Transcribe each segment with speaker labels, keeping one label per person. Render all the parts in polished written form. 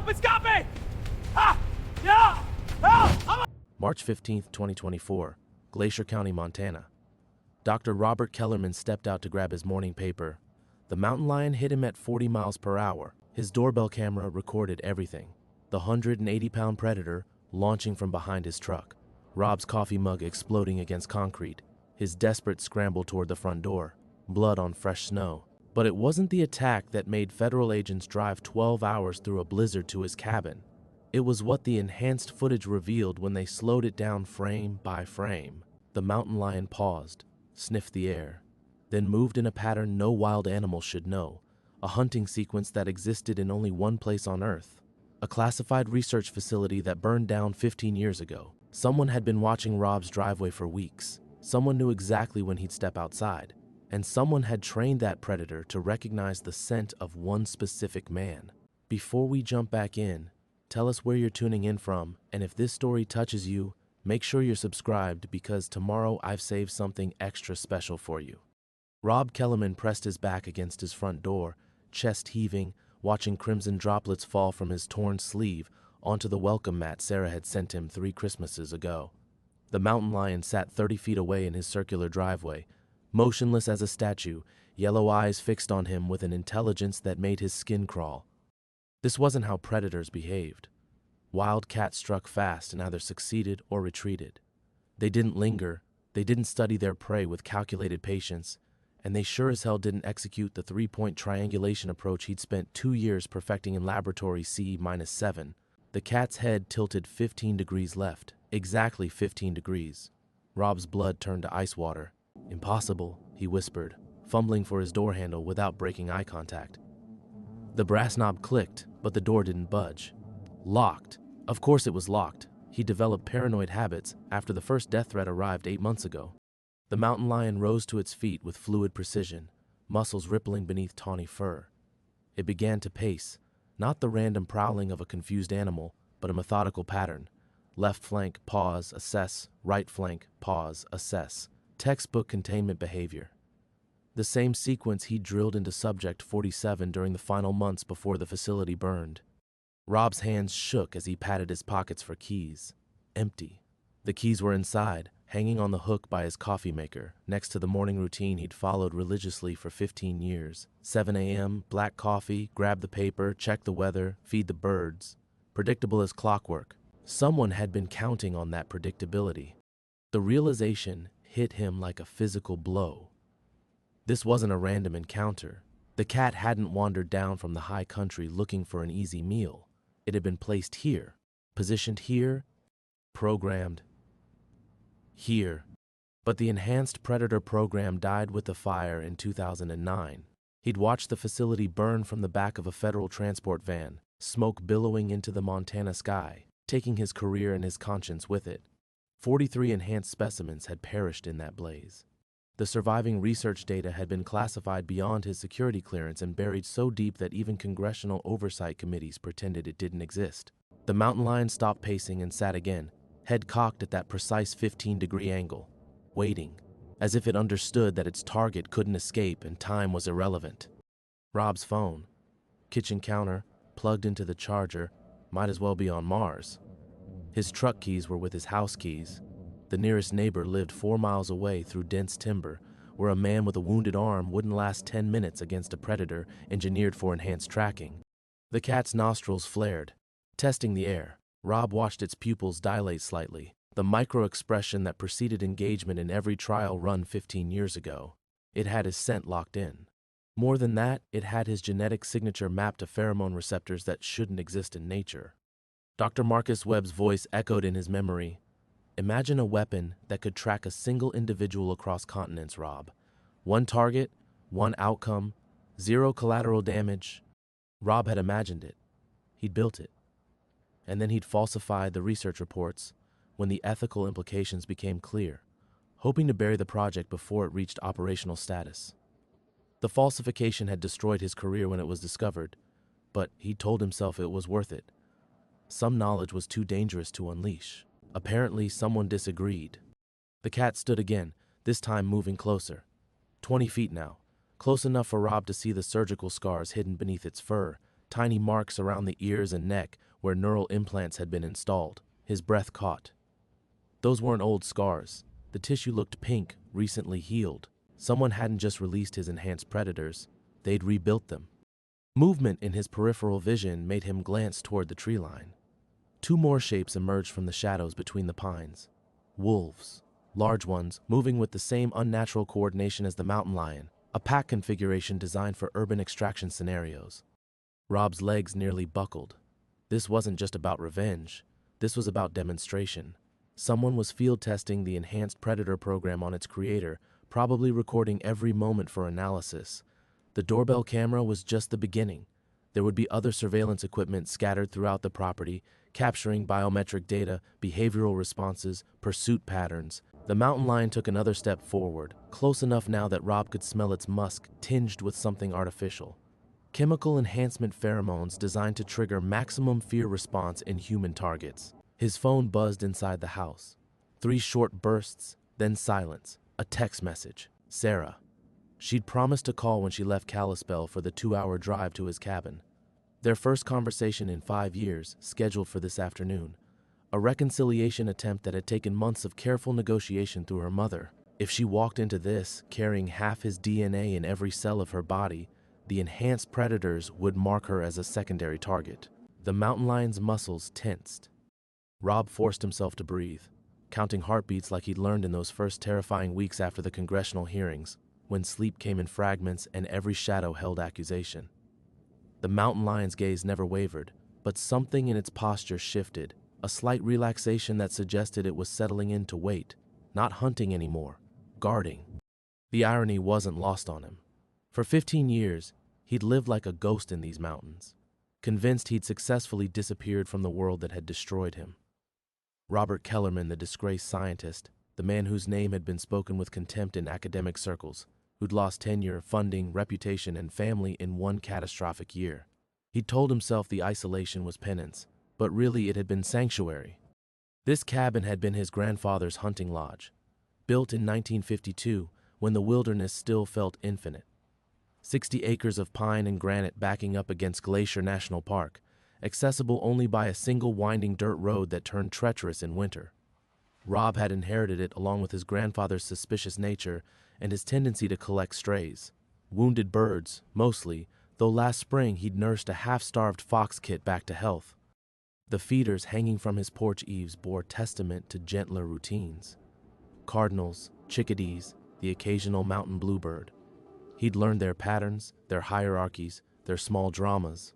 Speaker 1: It's got me! Ah! Yeah! Help!
Speaker 2: March 15th, 2024, Glacier County, Montana. Dr. Robert Kellerman stepped out to grab his morning paper. The mountain lion hit him at 40 miles per hour. His doorbell camera recorded everything. The 180-pound predator launching from behind his truck. Rob's coffee mug exploding against concrete. His desperate scramble toward the front door. Blood on fresh snow. But it wasn't the attack that made federal agents drive 12 hours through a blizzard to his cabin. It was what the enhanced footage revealed when they slowed it down frame by frame. The mountain lion paused, sniffed the air, then moved in a pattern no wild animal should know, a hunting sequence that existed in only one place on Earth, a classified research facility that burned down 15 years ago. Someone had been watching Rob's driveway for weeks. Someone knew exactly when he'd step outside, and someone had trained that predator to recognize the scent of one specific man. Before we jump back in, tell us where you're tuning in from, and if this story touches you, make sure you're subscribed because tomorrow I've saved something extra special for you. Rob Kellerman pressed his back against his front door, chest heaving, watching crimson droplets fall from his torn sleeve onto the welcome mat Sarah had sent him 3 Christmases ago. The mountain lion sat 30 feet away in his circular driveway, motionless as a statue, yellow eyes fixed on him with an intelligence that made his skin crawl. This wasn't how predators behaved. Wild cats struck fast and either succeeded or retreated. They didn't linger, they didn't study their prey with calculated patience, and they sure as hell didn't execute the 3-point triangulation approach he'd spent 2 years perfecting in laboratory C-7. The cat's head tilted 15 degrees left, exactly 15 degrees. Rob's blood turned to ice water. "Impossible," he whispered, fumbling for his door handle without breaking eye contact. The brass knob clicked, but the door didn't budge. Locked. Of course it was locked. He developed paranoid habits after the first death threat arrived 8 months ago. The mountain lion rose to its feet with fluid precision, muscles rippling beneath tawny fur. It began to pace, not the random prowling of a confused animal, but a methodical pattern. Left flank, pause, assess. Right flank, pause, assess. Textbook containment behavior. The same sequence he drilled into Subject 47 during the final months before the facility burned. Rob's hands shook as he patted his pockets for keys. Empty. The keys were inside, hanging on the hook by his coffee maker, next to the morning routine he'd followed religiously for 15 years. 7 a.m., black coffee, grab the paper, check the weather, feed the birds. Predictable as clockwork. Someone had been counting on that predictability. The realization hit him like a physical blow. This wasn't a random encounter. The cat hadn't wandered down from the high country looking for an easy meal. It had been placed here, positioned here, programmed here. But the enhanced predator program died with the fire in 2009. He'd watched the facility burn from the back of a federal transport van, smoke billowing into the Montana sky, taking his career and his conscience with it. 43 enhanced specimens had perished in that blaze. The surviving research data had been classified beyond his security clearance and buried so deep that even congressional oversight committees pretended it didn't exist. The mountain lion stopped pacing and sat again, head cocked at that precise 15-degree angle, waiting, as if it understood that its target couldn't escape and time was irrelevant. Rob's phone, kitchen counter, plugged into the charger, might as well be on Mars. His truck keys were with his house keys. The nearest neighbor lived 4 miles away through dense timber, where a man with a wounded arm wouldn't last 10 minutes against a predator engineered for enhanced tracking. The cat's nostrils flared, testing the air. Rob watched its pupils dilate slightly, the micro-expression that preceded engagement in every trial run 15 years ago. It had his scent locked in. More than that, it had his genetic signature mapped to pheromone receptors that shouldn't exist in nature. Dr. Marcus Webb's voice echoed in his memory. Imagine a weapon that could track a single individual across continents, Rob. One target, one outcome, 0 collateral damage. Rob had imagined it. He'd built it. And then he'd falsified the research reports when the ethical implications became clear, hoping to bury the project before it reached operational status. The falsification had destroyed his career when it was discovered, but he told himself it was worth it. Some knowledge was too dangerous to unleash. Apparently, someone disagreed. The cat stood again, this time moving closer. 20 feet now, close enough for Rob to see the surgical scars hidden beneath its fur, tiny marks around the ears and neck where neural implants had been installed. His breath caught. Those weren't old scars. The tissue looked pink, recently healed. Someone hadn't just released his enhanced predators, they'd rebuilt them. Movement in his peripheral vision made him glance toward the tree line. Two more shapes emerged from the shadows between the pines. Wolves, large ones, moving with the same unnatural coordination as the mountain lion, a pack configuration designed for urban extraction scenarios. Rob's legs nearly buckled. This wasn't just about revenge, this was about demonstration. Someone was field testing the enhanced predator program on its creator, probably recording every moment for analysis. The doorbell camera was just the beginning. There would be other surveillance equipment scattered throughout the property, capturing biometric data, behavioral responses, pursuit patterns. The mountain lion took another step forward, close enough now that Rob could smell its musk tinged with something artificial. Chemical enhancement pheromones designed to trigger maximum fear response in human targets. His phone buzzed inside the house. 3 short bursts, then silence. A text message. Sarah. She'd promised to call when she left Kalispell for the 2-hour drive to his cabin. Their first conversation in 5 years, scheduled for this afternoon. A reconciliation attempt that had taken months of careful negotiation through her mother. If she walked into this, carrying half his DNA in every cell of her body, the enhanced predators would mark her as a secondary target. The mountain lion's muscles tensed. Rob forced himself to breathe, counting heartbeats like he'd learned in those first terrifying weeks after the congressional hearings, when sleep came in fragments and every shadow held accusation. The mountain lion's gaze never wavered, but something in its posture shifted, a slight relaxation that suggested it was settling in to wait, not hunting anymore, guarding. The irony wasn't lost on him. For 15 years, he'd lived like a ghost in these mountains, convinced he'd successfully disappeared from the world that had destroyed him. Robert Kellerman, the disgraced scientist, the man whose name had been spoken with contempt in academic circles, who'd lost tenure, funding, reputation, and family in one catastrophic year. He'd told himself the isolation was penance, but really it had been sanctuary. This cabin had been his grandfather's hunting lodge, built in 1952 when the wilderness still felt infinite. 60 acres of pine and granite backing up against Glacier National Park, accessible only by a single winding dirt road that turned treacherous in winter. Rob had inherited it along with his grandfather's suspicious nature and his tendency to collect strays. Wounded birds, mostly, though last spring he'd nursed a half-starved fox kit back to health. The feeders hanging from his porch eaves bore testament to gentler routines. Cardinals, chickadees, the occasional mountain bluebird. He'd learned their patterns, their hierarchies, their small dramas.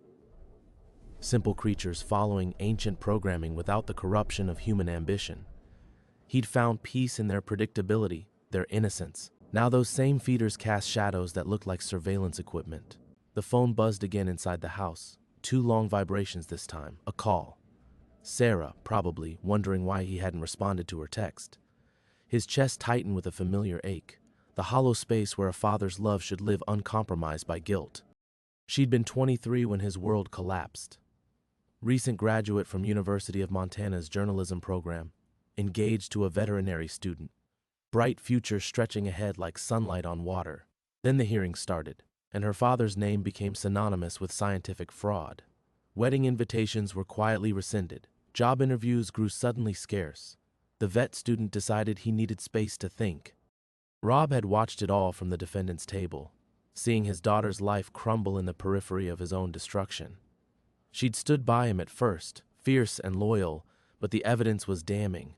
Speaker 2: Simple creatures following ancient programming without the corruption of human ambition. He'd found peace in their predictability, their innocence. Now those same feeders cast shadows that looked like surveillance equipment. The phone buzzed again inside the house. 2 long vibrations this time. A call. Sarah, probably, wondering why he hadn't responded to her text. His chest tightened with a familiar ache, the hollow space where a father's love should live uncompromised by guilt. She'd been 23 when his world collapsed. Recent graduate from University of Montana's journalism program, engaged to a veterinary student. Bright future stretching ahead like sunlight on water. Then the hearing started, and her father's name became synonymous with scientific fraud. Wedding invitations were quietly rescinded. Job interviews grew suddenly scarce. The vet student decided he needed space to think. Rob had watched it all from the defendant's table, seeing his daughter's life crumble in the periphery of his own destruction. She'd stood by him at first, fierce and loyal, but the evidence was damning.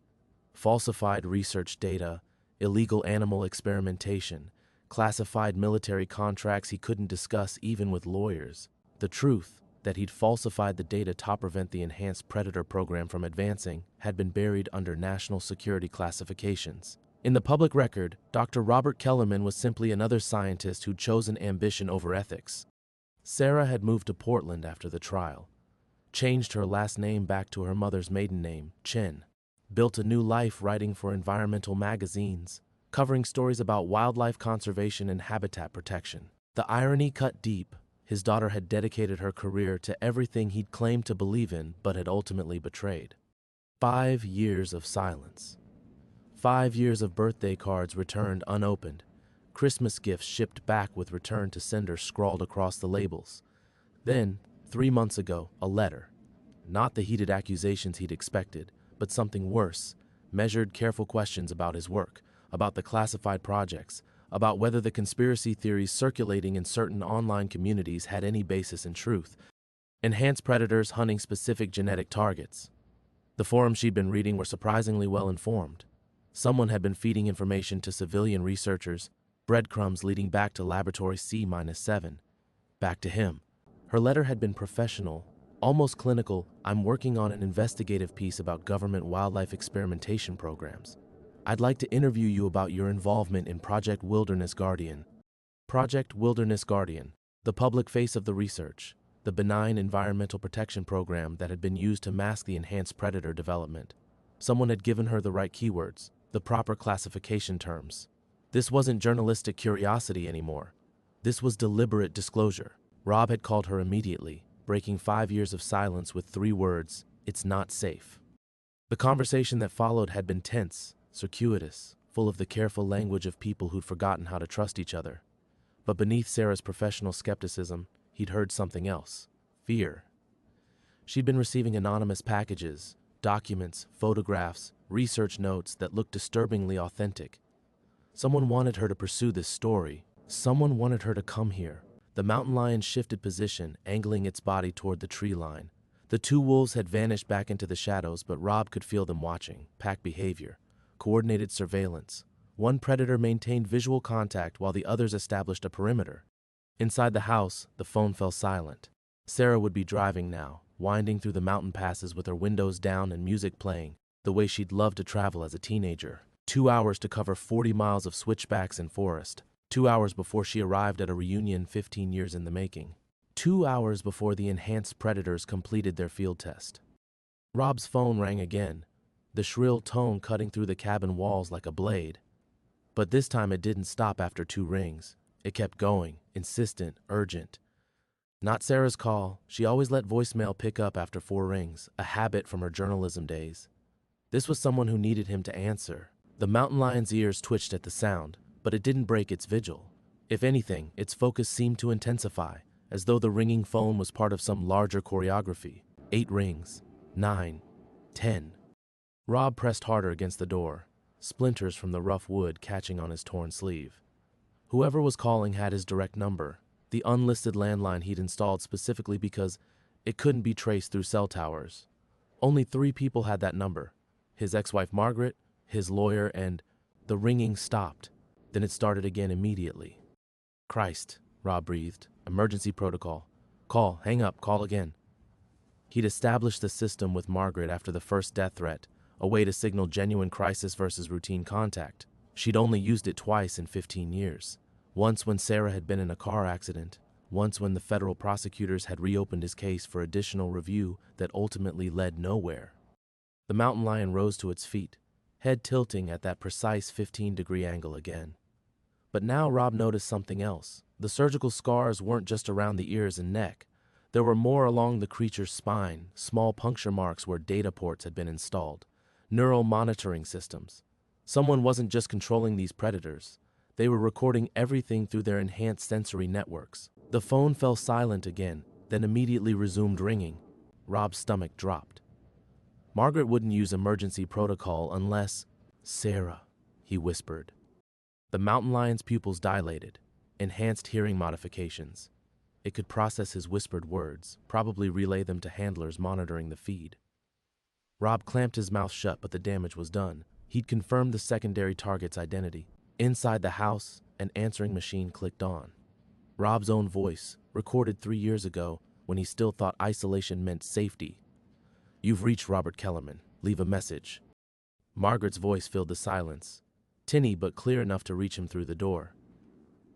Speaker 2: Falsified research data, illegal animal experimentation, classified military contracts he couldn't discuss even with lawyers. The truth, that he'd falsified the data to prevent the enhanced predator program from advancing, had been buried under national security classifications. In the public record, Dr. Robert Kellerman was simply another scientist who'd chosen ambition over ethics. Sarah had moved to Portland after the trial, changed her last name back to her mother's maiden name, Chen, built a new life writing for environmental magazines, covering stories about wildlife conservation and habitat protection. The irony cut deep. His daughter had dedicated her career to everything he'd claimed to believe in but had ultimately betrayed. 5 years of silence. 5 years of birthday cards returned unopened, Christmas gifts shipped back with return to sender scrawled across the labels. Then, 3 months ago, a letter. Not the heated accusations he'd expected, but something worse. Measured, careful questions about his work, about the classified projects, about whether the conspiracy theories circulating in certain online communities had any basis in truth. Enhanced predators hunting specific genetic targets. The forums she'd been reading were surprisingly well informed. Someone had been feeding information to civilian researchers, breadcrumbs leading back to Laboratory C-7. Back to him. Her letter had been professional, almost clinical. I'm working on an investigative piece about government wildlife experimentation programs. I'd like to interview you about your involvement in Project Wilderness Guardian. Project Wilderness Guardian, the public face of the research, the benign environmental protection program that had been used to mask the enhanced predator development. Someone had given her the right keywords, the proper classification terms. This wasn't journalistic curiosity anymore. This was deliberate disclosure. Rob had called her immediately, breaking 5 years of silence with 3 words, "It's not safe." The conversation that followed had been tense, circuitous, full of the careful language of people who'd forgotten how to trust each other. But beneath Sarah's professional skepticism, he'd heard something else: fear. She'd been receiving anonymous packages, documents, photographs, research notes that looked disturbingly authentic. Someone wanted her to pursue this story. Someone wanted her to come here. The mountain lion shifted position, angling its body toward the tree line. The 2 wolves had vanished back into the shadows, but Rob could feel them watching. Pack behavior, coordinated surveillance. One predator maintained visual contact while the others established a perimeter. Inside the house, the phone fell silent. Sarah would be driving now, winding through the mountain passes with her windows down and music playing, the way she'd loved to travel as a teenager. 2 hours to cover 40 miles of switchbacks and forest. 2 hours before she arrived at a reunion 15 years in the making. 2 hours before the enhanced predators completed their field test. Rob's phone rang again, the shrill tone cutting through the cabin walls like a blade. But this time it didn't stop after 2 rings. It kept going, insistent, urgent. Not Sarah's call. She always let voicemail pick up after 4 rings, a habit from her journalism days. This was someone who needed him to answer. The mountain lion's ears twitched at the sound, but it didn't break its vigil. If anything, its focus seemed to intensify, as though the ringing phone was part of some larger choreography. 8 rings. 9. 10. Rob pressed harder against the door, splinters from the rough wood catching on his torn sleeve. Whoever was calling had his direct number, the unlisted landline he'd installed specifically because it couldn't be traced through cell towers. Only 3 people had that number: his ex-wife Margaret, his lawyer, and the ringing stopped. Then it started again immediately. Christ, Rob breathed. Emergency protocol. Call, hang up, call again. He'd established the system with Margaret after the first death threat, a way to signal genuine crisis versus routine contact. She'd only used it twice in 15 years. Once when Sarah had been in a car accident, once when the federal prosecutors had reopened his case for additional review that ultimately led nowhere. The mountain lion rose to its feet, head tilting at that precise 15-degree angle again. But now Rob noticed something else. The surgical scars weren't just around the ears and neck. There were more along the creature's spine, small puncture marks where data ports had been installed, neural monitoring systems. Someone wasn't just controlling these predators. They were recording everything through their enhanced sensory networks. The phone fell silent again, then immediately resumed ringing. Rob's stomach dropped. Margaret wouldn't use emergency protocol unless... Sarah, he whispered. The mountain lion's pupils dilated, enhanced hearing modifications. It could process his whispered words, probably relay them to handlers monitoring the feed. Rob clamped his mouth shut, but the damage was done. He'd confirmed the secondary target's identity. Inside the house, an answering machine clicked on. Rob's own voice, recorded 3 years ago when he still thought isolation meant safety. "You've reached Robert Kellerman. Leave a message." Margaret's voice filled the silence, tinny but clear enough to reach him through the door.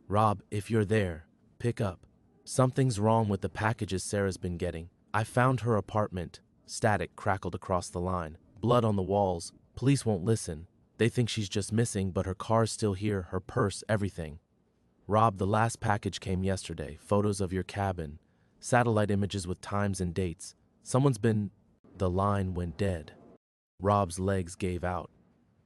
Speaker 2: "Rob, if you're there, pick up. Something's wrong with the packages Sarah's been getting. I found her apartment." Static crackled across the line. "Blood on the walls. Police won't listen. They think she's just missing, but her car's still here, her purse, everything." "Rob, the last package came yesterday. Photos of your cabin. Satellite images with times and dates. Someone's been..." The line went dead. Rob's legs gave out.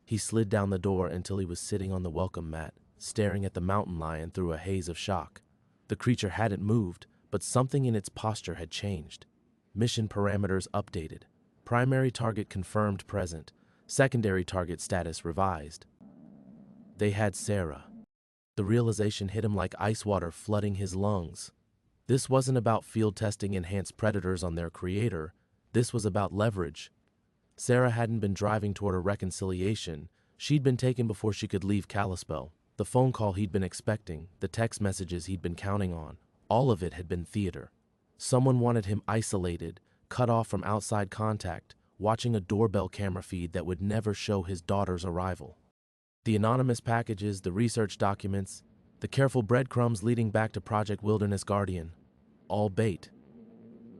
Speaker 2: He slid down the door until he was sitting on the welcome mat, staring at the mountain lion through a haze of shock. The creature hadn't moved, but something in its posture had changed. Mission parameters updated. Primary target confirmed present. Secondary target status revised. They had Sarah. The realization hit him like ice water flooding his lungs. This wasn't about field testing enhanced predators on their creator. This was about leverage. Sarah hadn't been driving toward a reconciliation. She'd been taken before she could leave Kalispell. The phone call he'd been expecting, the text messages he'd been counting on, all of it had been theater. Someone wanted him isolated, cut off from outside contact, watching a doorbell camera feed that would never show his daughter's arrival. The anonymous packages, the research documents, the careful breadcrumbs leading back to Project Wilderness Guardian, all bait.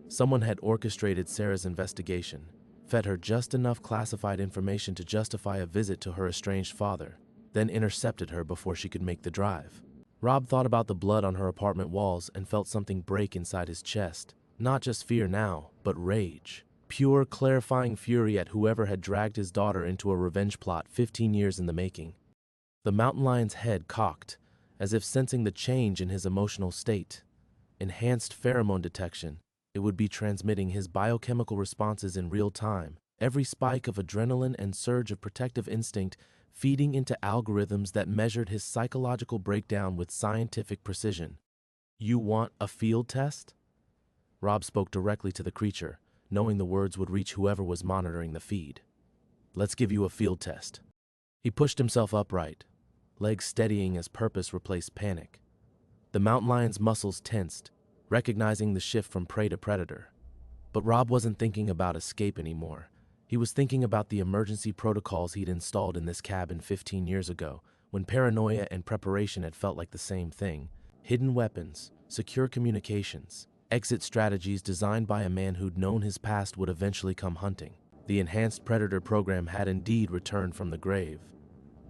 Speaker 2: Someone had orchestrated Sarah's investigation, fed her just enough classified information to justify a visit to her estranged father, then intercepted her before she could make the drive. Rob thought about the blood on her apartment walls and felt something break inside his chest. Not just fear now, but rage. Pure, clarifying fury at whoever had dragged his daughter into a revenge plot 15 years in the making. The mountain lion's head cocked, as if sensing the change in his emotional state. Enhanced pheromone detection. It would be transmitting his biochemical responses in real time, every spike of adrenaline and surge of protective instinct feeding into algorithms that measured his psychological breakdown with scientific precision. "You want a field test?" Rob spoke directly to the creature, knowing the words would reach whoever was monitoring the feed. "Let's give you a field test." He pushed himself upright, legs steadying as purpose replaced panic. The mountain lion's muscles tensed, recognizing the shift from prey to predator. But Rob wasn't thinking about escape anymore. He was thinking about the emergency protocols he'd installed in this cabin 15 years ago, when paranoia and preparation had felt like the same thing. Hidden weapons, secure communications, exit strategies designed by a man who'd known his past would eventually come hunting. The enhanced predator program had indeed returned from the grave,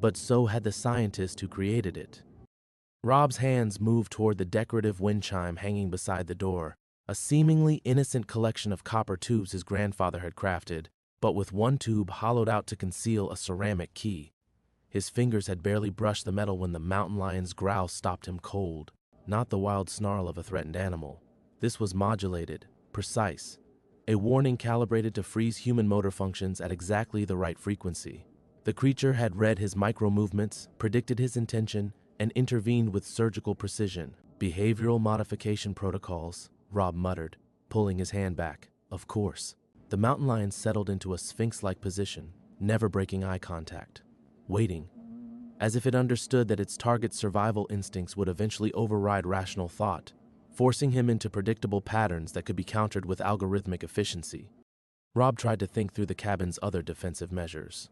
Speaker 2: but so had the scientist who created it. Rob's hands moved toward the decorative wind chime hanging beside the door, a seemingly innocent collection of copper tubes his grandfather had crafted, but with one tube hollowed out to conceal a ceramic key. His fingers had barely brushed the metal when the mountain lion's growl stopped him cold. Not the wild snarl of a threatened animal. This was modulated, precise, a warning calibrated to freeze human motor functions at exactly the right frequency. The creature had read his micro-movements, predicted his intention, and intervened with surgical precision. "Behavioral modification protocols," Rob muttered, pulling his hand back. "Of course." The mountain lion settled into a sphinx-like position, never breaking eye contact, waiting, as if it understood that its target's survival instincts would eventually override rational thought, forcing him into predictable patterns that could be countered with algorithmic efficiency. Rob tried to think through the cabin's other defensive measures.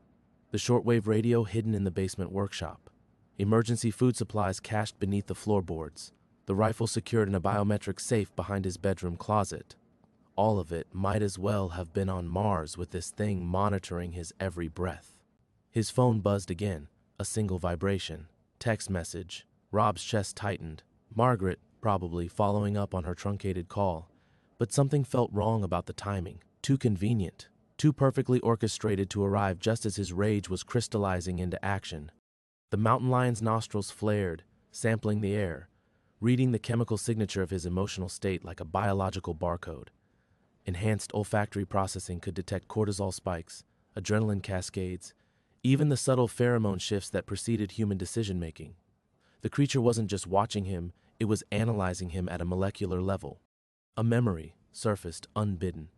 Speaker 2: The shortwave radio hidden in the basement workshop, emergency food supplies cached beneath the floorboards, the rifle secured in a biometric safe behind his bedroom closet. All of it might as well have been on Mars with this thing monitoring his every breath. His phone buzzed again, a single vibration. Text message. Rob's chest tightened. Margaret, probably following up on her truncated call. But something felt wrong about the timing. Too convenient. Too perfectly orchestrated to arrive just as his rage was crystallizing into action. The mountain lion's nostrils flared, sampling the air, reading the chemical signature of his emotional state like a biological barcode. Enhanced olfactory processing could detect cortisol spikes, adrenaline cascades, even the subtle pheromone shifts that preceded human decision-making. The creature wasn't just watching him, it was analyzing him at a molecular level. A memory surfaced unbidden.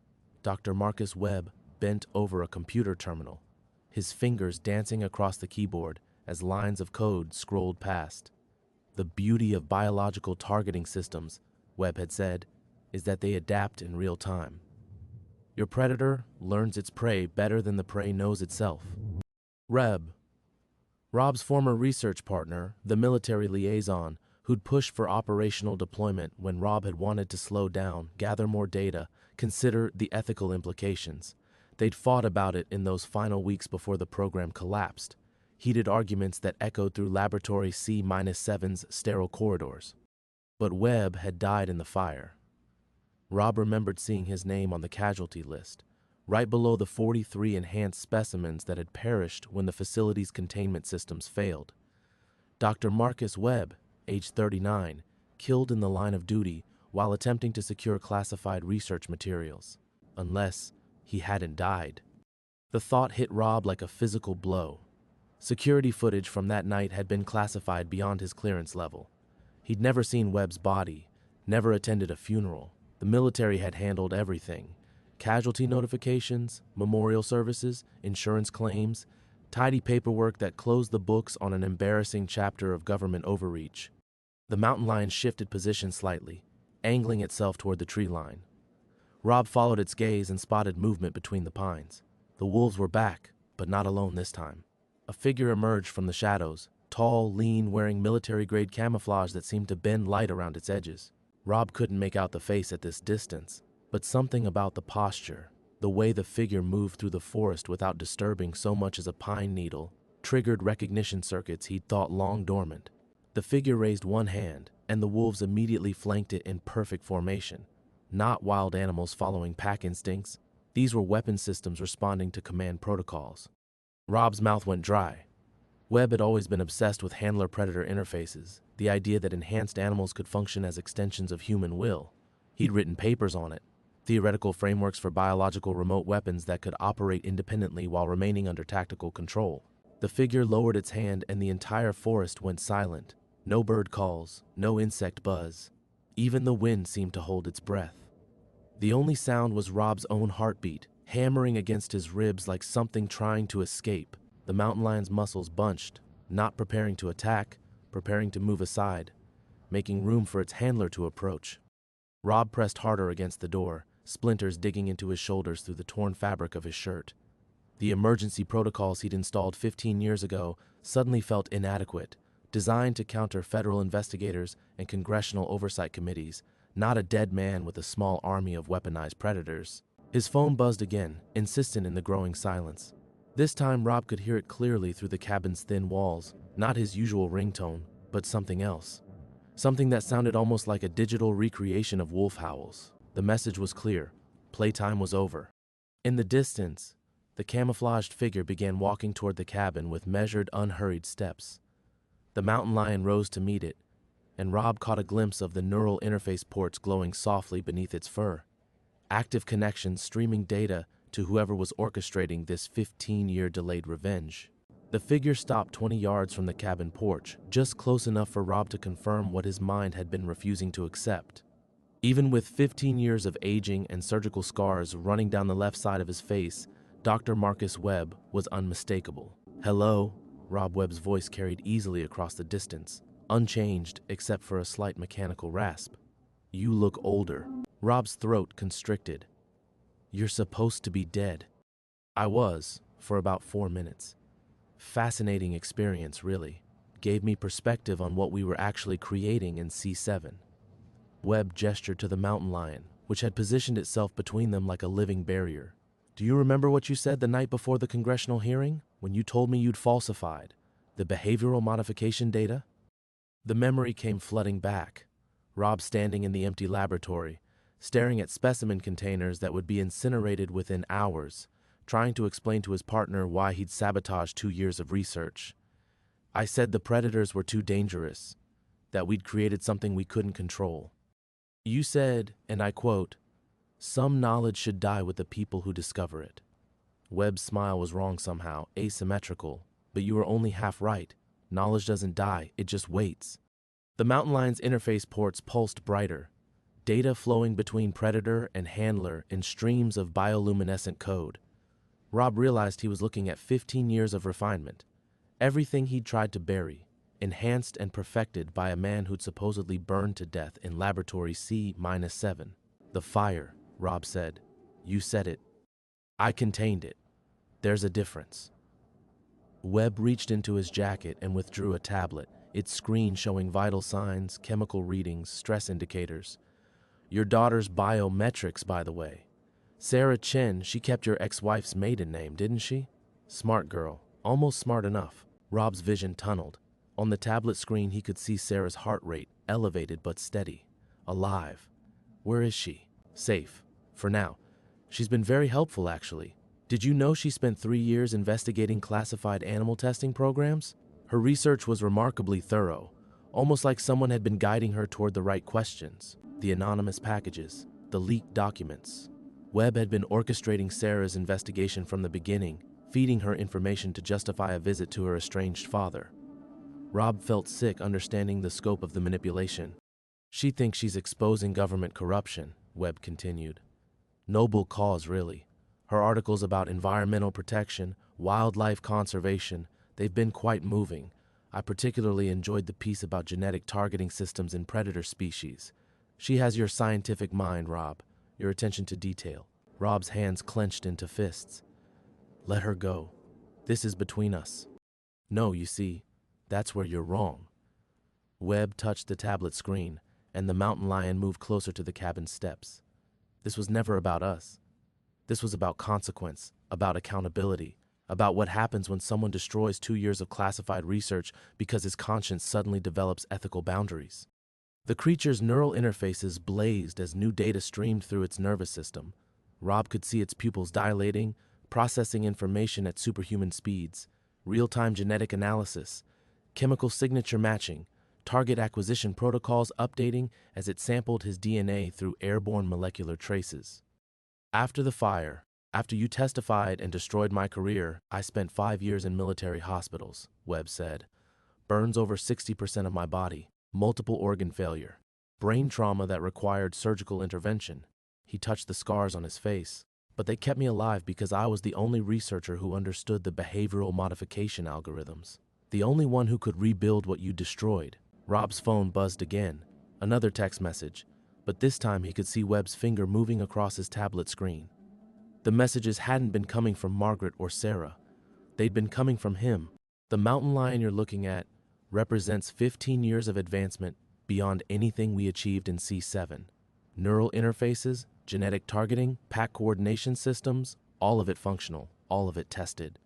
Speaker 2: Dr. Marcus Webb bent over a computer terminal, his fingers dancing across the keyboard as lines of code scrolled past. "The beauty of biological targeting systems," Webb had said, "is that they adapt in real time. Your predator learns its prey better than the prey knows itself." Rob's former research partner, the military liaison, who'd pushed for operational deployment when Rob had wanted to slow down, gather more data, consider the ethical implications. They'd fought about it in those final weeks before the program collapsed, heated arguments that echoed through Laboratory C-7's sterile corridors. But Webb had died in the fire. Rob remembered seeing his name on the casualty list, right below the 43 enhanced specimens that had perished when the facility's containment systems failed. Dr. Marcus Webb, age 39, killed in the line of duty, while attempting to secure classified research materials. Unless he hadn't died. The thought hit Rob like a physical blow. Security footage from that night had been classified beyond his clearance level. He'd never seen Webb's body, never attended a funeral. The military had handled everything. Casualty notifications, memorial services, insurance claims, tidy paperwork that closed the books on an embarrassing chapter of government overreach. The mountain lion shifted position slightly, angling itself toward the tree line. Rob followed its gaze and spotted movement between the pines. The wolves were back, but not alone this time. A figure emerged from the shadows, tall, lean, wearing military-grade camouflage that seemed to bend light around its edges. Rob couldn't make out the face at this distance, but something about the posture, the way the figure moved through the forest without disturbing so much as a pine needle, triggered recognition circuits he'd thought long dormant. The figure raised one hand, and the wolves immediately flanked it in perfect formation. Not wild animals following pack instincts. These were weapon systems responding to command protocols. Rob's mouth went dry. Webb had always been obsessed with handler-predator interfaces, the idea that enhanced animals could function as extensions of human will. He'd written papers on it, theoretical frameworks for biological remote weapons that could operate independently while remaining under tactical control. The figure lowered its hand and the entire forest went silent. No bird calls, no insect buzz. Even the wind seemed to hold its breath. The only sound was Rob's own heartbeat, hammering against his ribs like something trying to escape. The mountain lion's muscles bunched, not preparing to attack, preparing to move aside, making room for its handler to approach. Rob pressed harder against the door, splinters digging into his shoulders through the torn fabric of his shirt. The emergency protocols he'd installed 15 years ago suddenly felt inadequate, designed to counter federal investigators and congressional oversight committees, not a dead man with a small army of weaponized predators. His phone buzzed again, insistent in the growing silence. This time Rob could hear it clearly through the cabin's thin walls, not his usual ringtone, but something else. Something that sounded almost like a digital recreation of wolf howls. The message was clear. Playtime was over. In the distance, the camouflaged figure began walking toward the cabin with measured, unhurried steps. The mountain lion rose to meet it, and Rob caught a glimpse of the neural interface ports glowing softly beneath its fur. Active connections streaming data to whoever was orchestrating this 15-year delayed revenge. The figure stopped 20 yards from the cabin porch, just close enough for Rob to confirm what his mind had been refusing to accept. Even with 15 years of aging and surgical scars running down the left side of his face, Dr. Marcus Webb was unmistakable. "Hello," Rob Webb's voice carried easily across the distance, unchanged except for a slight mechanical rasp. "You look older." Rob's throat constricted. "You're supposed to be dead." "I was, for about 4 minutes. Fascinating experience, really. Gave me perspective on what we were actually creating in C7. Webb gestured to the mountain lion, which had positioned itself between them like a living barrier. "Do you remember what you said the night before the congressional hearing, when you told me you'd falsified the behavioral modification data?" The memory came flooding back. Rob standing in the empty laboratory, staring at specimen containers that would be incinerated within hours, trying to explain to his partner why he'd sabotaged 2 years of research. "I said the predators were too dangerous, that we'd created something we couldn't control. You said, and I quote, 'Some knowledge should die with the people who discover it.'" Webb's smile was wrong somehow, asymmetrical, but you were only half right. Knowledge doesn't die, it just waits. The mountain lion's interface ports pulsed brighter, data flowing between predator and handler in streams of bioluminescent code. Rob realized he was looking at 15 years of refinement. Everything he'd tried to bury, enhanced and perfected by a man who'd supposedly burned to death in laboratory C-7. "The fire," Rob said. "You said it. I contained it. There's a difference." Webb reached into his jacket and withdrew a tablet, its screen showing vital signs, chemical readings, stress indicators. "Your daughter's biometrics, by the way. Sarah Chen, she kept your ex-wife's maiden name, didn't she? Smart girl, almost smart enough." Rob's vision tunneled. On the tablet screen he could see Sarah's heart rate, elevated but steady. Alive. Where is she? Safe. For now. She's been very helpful, actually. Did you know she spent 3 years investigating classified animal testing programs? Her research was remarkably thorough, almost like someone had been guiding her toward the right questions. the anonymous packages, the leaked documents. Webb had been orchestrating Sarah's investigation from the beginning, feeding her information to justify a visit to her estranged father. Rob felt sick understanding the scope of the manipulation. She thinks she's exposing government corruption, Webb continued. Noble cause, really. Her articles about environmental protection, wildlife conservation, they've been quite moving. I particularly enjoyed the piece about genetic targeting systems in predator species. She has your scientific mind, Rob, your attention to detail. Rob's hands clenched into fists. Let her go. This is between us. No, you see, that's where you're wrong. Webb touched the tablet screen, and the mountain lion moved closer to the cabin steps. This was never about us. This was about consequence, about accountability, about what happens when someone destroys 2 years of classified research because his conscience suddenly develops ethical boundaries. The creature's neural interfaces blazed as new data streamed through its nervous system. Rob could see its pupils dilating, processing information at superhuman speeds, real-time genetic analysis, chemical signature matching, target acquisition protocols updating as it sampled his DNA through airborne molecular traces. After the fire, after you testified and destroyed my career, I spent 5 years in military hospitals, Webb said. Burns over 60% of my body, multiple organ failure, brain trauma that required surgical intervention. He touched the scars on his face. But they kept me alive because I was the only researcher who understood the behavioral modification algorithms. The only one who could rebuild what you destroyed. Rob's phone buzzed again. Another text message. But this time he could see Webb's finger moving across his tablet screen. The messages hadn't been coming from Margaret or Sarah. They'd been coming from him. The mountain lion you're looking at represents 15 years of advancement beyond anything we achieved in C7. Neural interfaces, genetic targeting, pack coordination systems, all of it functional, all of it tested.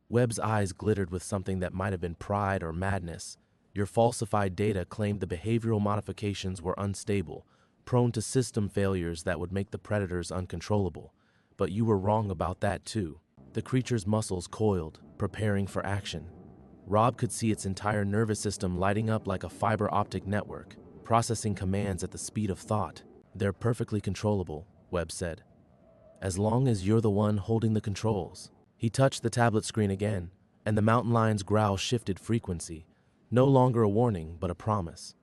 Speaker 2: Webb's eyes glittered with something that might have been pride or madness. Your falsified data claimed the behavioral modifications were unstable, prone to system failures that would make the predators uncontrollable. But you were wrong about that too. The creature's muscles coiled, preparing for action. Rob could see its entire nervous system lighting up like a fiber optic network, processing commands at the speed of thought. They're perfectly controllable, Webb said. As long as you're the one holding the controls. He touched the tablet screen again, and the mountain lion's growl shifted frequency. No longer a warning, but a promise.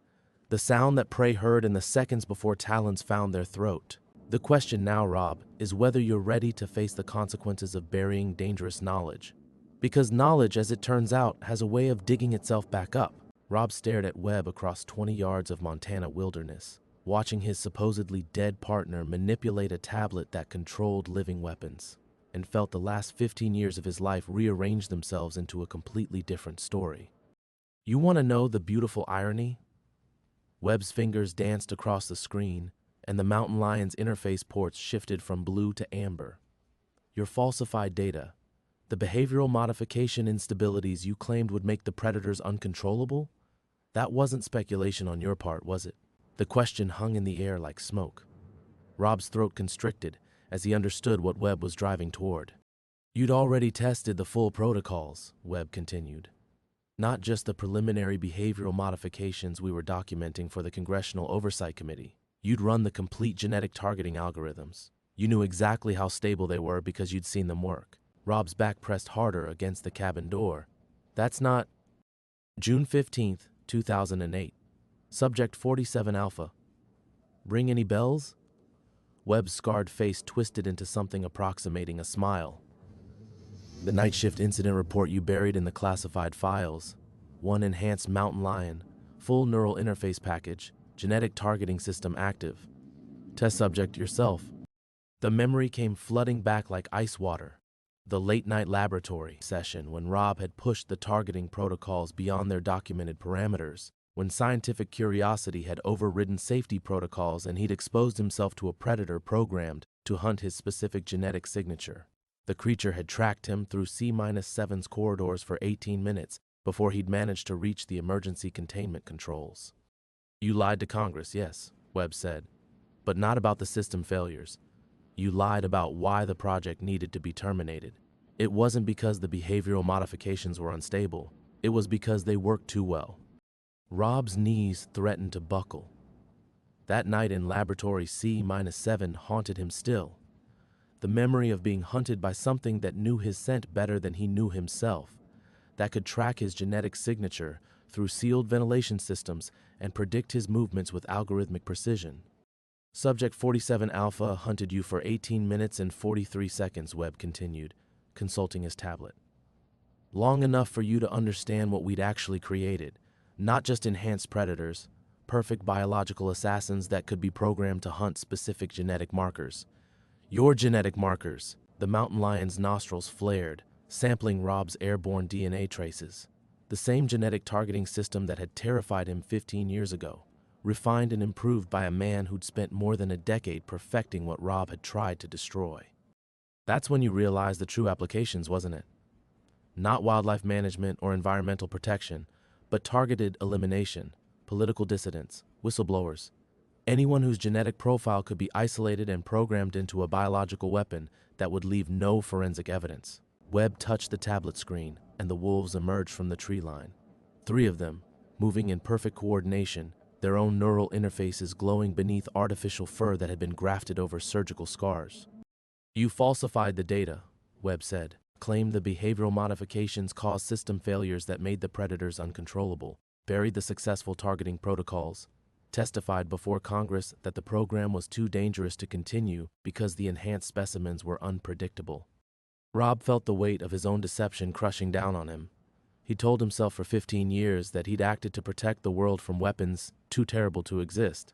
Speaker 2: The sound that prey heard in the seconds before talons found their throat. The question now, Rob, is whether you're ready to face the consequences of burying dangerous knowledge. Because knowledge, as it turns out, has a way of digging itself back up. Rob stared at Webb across 20 yards of Montana wilderness, watching his supposedly dead partner manipulate a tablet that controlled living weapons, and felt the last 15 years of his life rearrange themselves into a completely different story. You want to know the beautiful irony? Webb's fingers danced across the screen, and the mountain lion's interface ports shifted from blue to amber. Your falsified data, the behavioral modification instabilities you claimed would make the predators uncontrollable? That wasn't speculation on your part, was it? The question hung in the air like smoke. Rob's throat constricted as he understood what Webb was driving toward. You'd already tested the full protocols, Webb continued. Not just the preliminary behavioral modifications we were documenting for the Congressional Oversight Committee. You'd run the complete genetic targeting algorithms. You knew exactly how stable they were because you'd seen them work. Rob's back pressed harder against the cabin door. That's not... June 15th, 2008. Subject 47 Alpha. Ring any bells? Webb's scarred face twisted into something approximating a smile. The night shift incident report you buried in the classified files. One enhanced mountain lion, full neural interface package, genetic targeting system active. Test subject yourself. The memory came flooding back like ice water. The late-night laboratory session when Rob had pushed the targeting protocols beyond their documented parameters, when scientific curiosity had overridden safety protocols and he'd exposed himself to a predator programmed to hunt his specific genetic signature. The creature had tracked him through C-7's corridors for 18 minutes before he'd managed to reach the emergency containment controls. You lied to Congress, yes, Webb said, but not about the system failures. You lied about why the project needed to be terminated. It wasn't because the behavioral modifications were unstable. It was because they worked too well. Rob's knees threatened to buckle. That night in laboratory C-7 haunted him still. The memory of being hunted by something that knew his scent better than he knew himself, that could track his genetic signature through sealed ventilation systems and predict his movements with algorithmic precision. Subject 47 Alpha hunted you for 18 minutes and 43 seconds, Webb continued, consulting his tablet. Long enough for you to understand what we'd actually created, not just enhanced predators, perfect biological assassins that could be programmed to hunt specific genetic markers. Your genetic markers. The mountain lion's nostrils flared, sampling Rob's airborne DNA traces. The same genetic targeting system that had terrified him 15 years ago, refined and improved by a man who'd spent more than a decade perfecting what Rob had tried to destroy. That's when you realized the true applications, wasn't it? Not wildlife management or environmental protection, but targeted elimination, political dissidents, whistleblowers, anyone whose genetic profile could be isolated and programmed into a biological weapon that would leave no forensic evidence. Webb touched the tablet screen, and the wolves emerged from the tree line. 3 of them, moving in perfect coordination, their own neural interfaces glowing beneath artificial fur that had been grafted over surgical scars. You falsified the data, Webb said, claimed the behavioral modifications caused system failures that made the predators uncontrollable, buried the successful targeting protocols, testified before Congress that the program was too dangerous to continue because the enhanced specimens were unpredictable. Rob felt the weight of his own deception crushing down on him. He told himself for 15 years that he'd acted to protect the world from weapons too terrible to exist.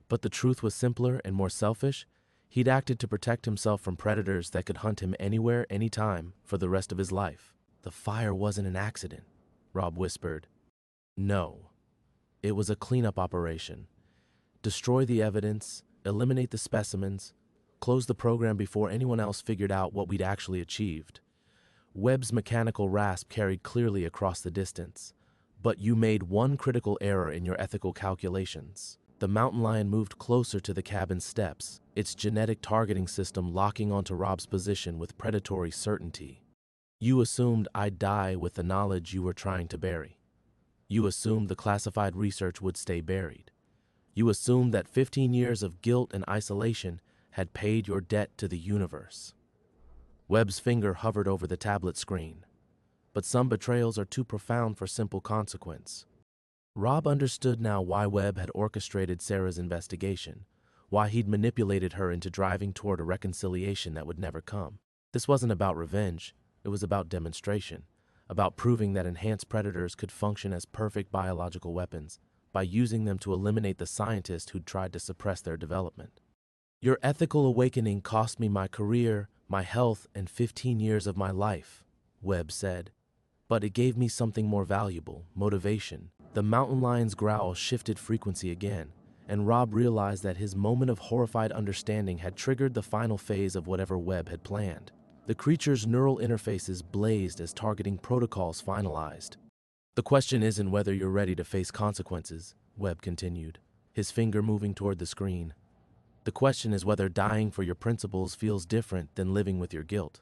Speaker 2: But the truth was simpler and more selfish. He'd acted to protect himself from predators that could hunt him anywhere, anytime, for the rest of his life. The fire wasn't an accident, Rob whispered. No. It was a cleanup operation. Destroy the evidence, eliminate the specimens, close the program before anyone else figured out what we'd actually achieved. Webb's mechanical rasp carried clearly across the distance. But you made one critical error in your ethical calculations. The mountain lion moved closer to the cabin's steps, its genetic targeting system locking onto Rob's position with predatory certainty. You assumed I'd die with the knowledge you were trying to bury. You assumed the classified research would stay buried. You assumed that 15 years of guilt and isolation had paid your debt to the universe. Webb's finger hovered over the tablet screen. But some betrayals are too profound for simple consequence. Rob understood now why Webb had orchestrated Sarah's investigation, why he'd manipulated her into driving toward a reconciliation that would never come. This wasn't about revenge, it was about demonstration, about proving that enhanced predators could function as perfect biological weapons by using them to eliminate the scientists who'd tried to suppress their development. Your ethical awakening cost me my career, my health, and 15 years of my life, Webb said. But it gave me something more valuable, motivation. The mountain lion's growl shifted frequency again, and Rob realized that his moment of horrified understanding had triggered the final phase of whatever Webb had planned. The creature's neural interfaces blazed as targeting protocols finalized. The question isn't whether you're ready to face consequences, Webb continued, his finger moving toward the screen. The question is whether dying for your principles feels different than living with your guilt.